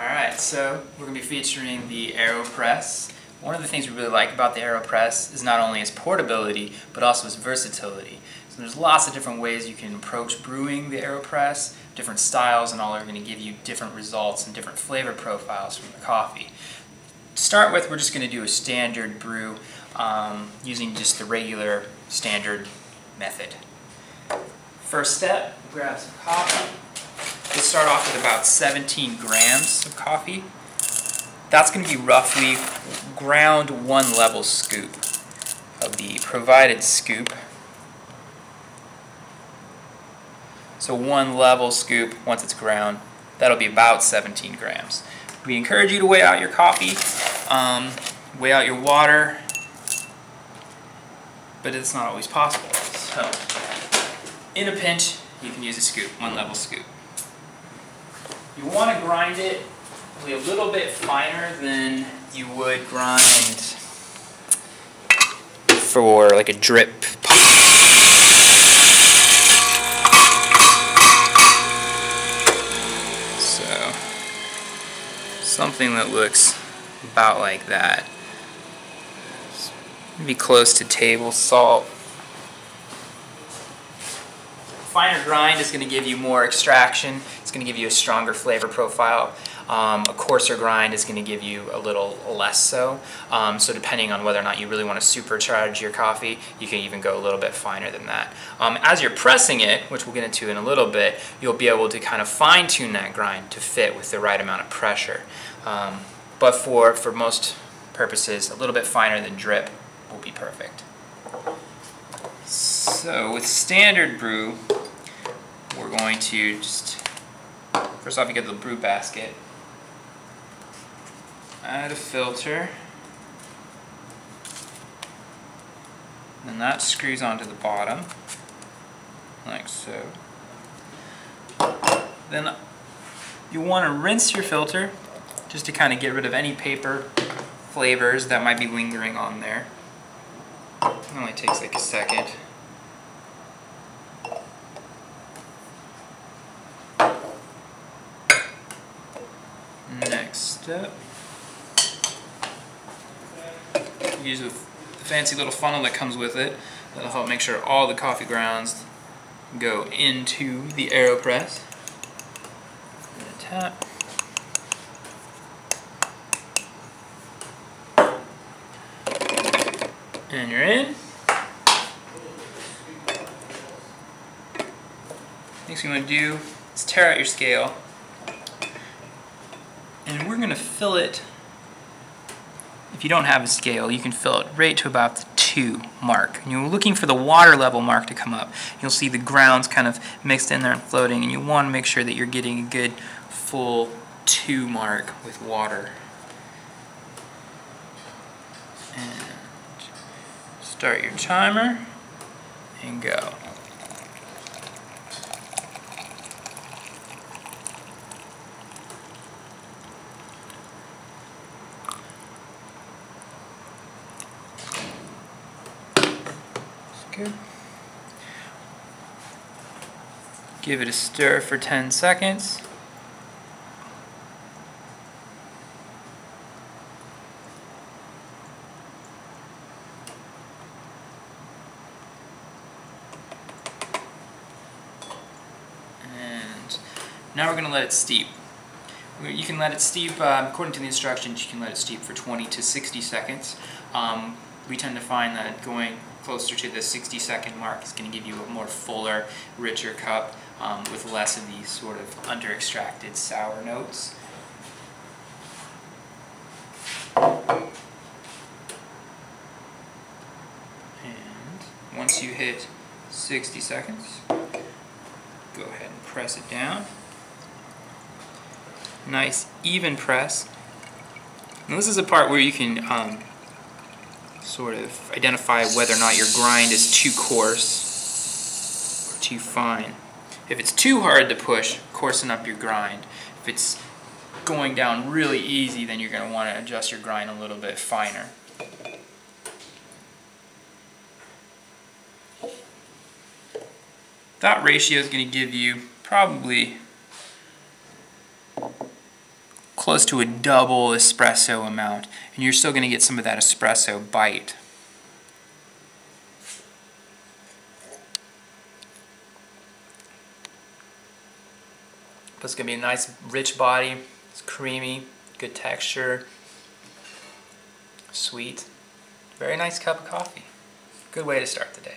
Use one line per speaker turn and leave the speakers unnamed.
Alright, so we're going to be featuring the Aero press. One of the things we really like about the Aero press is not only its portability, but also its versatility. So there's lots of different ways you can approach brewing the Aero press, different styles, and all are going to give you different results and different flavor profiles from the coffee. To start with, we're just going to do a standard brew using just the regular standard method. First step, grab some coffee. We'll start off with about 17 grams of coffee. That's going to be roughly ground 1 level scoop of the provided scoop. So 1 level scoop, once it's ground, that'll be about 17 grams. We encourage you to weigh out your coffee, weigh out your water, but it's not always possible. So in a pinch, you can use a scoop, 1 level scoop. You want to grind it a little bit finer than you would grind for like a drip pop. So something that looks about like that. Maybe close to table salt. Finer grind is going to give you more extraction. It's going to give you a stronger flavor profile. A coarser grind is going to give you a little less so. So depending on whether or not you really want to supercharge your coffee, you can even go a little bit finer than that. As you're pressing it, which we'll get into in a little bit, you'll be able to kind of fine-tune that grind to fit with the right amount of pressure. But for most purposes, a little bit finer than drip will be perfect. So with standard brew, we're going to just, first off you get the brew basket, add a filter, and that screws onto the bottom, like so. Then you want to rinse your filter, just to kind of get rid of any paper flavors that might be lingering on there. It only takes like a second. Next step, use a fancy little funnel that comes with it. That'll help make sure all the coffee grounds go into the Aero press. Tap. And you're in. Next thing you want to do is tear out your scale. And we're going to fill it, if you don't have a scale, you can fill it right to about the 2 mark. And you're looking for the water level mark to come up. You'll see the grounds kind of mixed in there and floating, and you want to make sure that you're getting a good full 2 mark with water. And start your timer and go. Good. Give it a stir for 10 seconds. And now we're going to let it steep. You can let it steep, according to the instructions, you can let it steep for 20 to 60 seconds. We tend to find that going closer to the 60-second mark is going to give you a more fuller, richer cup with less of these sort of under-extracted sour notes. And once you hit 60 seconds, go ahead and press it down. Nice, even press. Now this is a part where you can sort of identify whether or not your grind is too coarse or too fine. If it's too hard to push, coarsen up your grind. If it's going down really easy, then you're going to want to adjust your grind a little bit finer. That ratio is going to give you probably close close to a double espresso amount, and you're still going to get some of that espresso bite. But it's going to be a nice rich body, it's creamy, good texture, sweet. Very nice cup of coffee. Good way to start the day.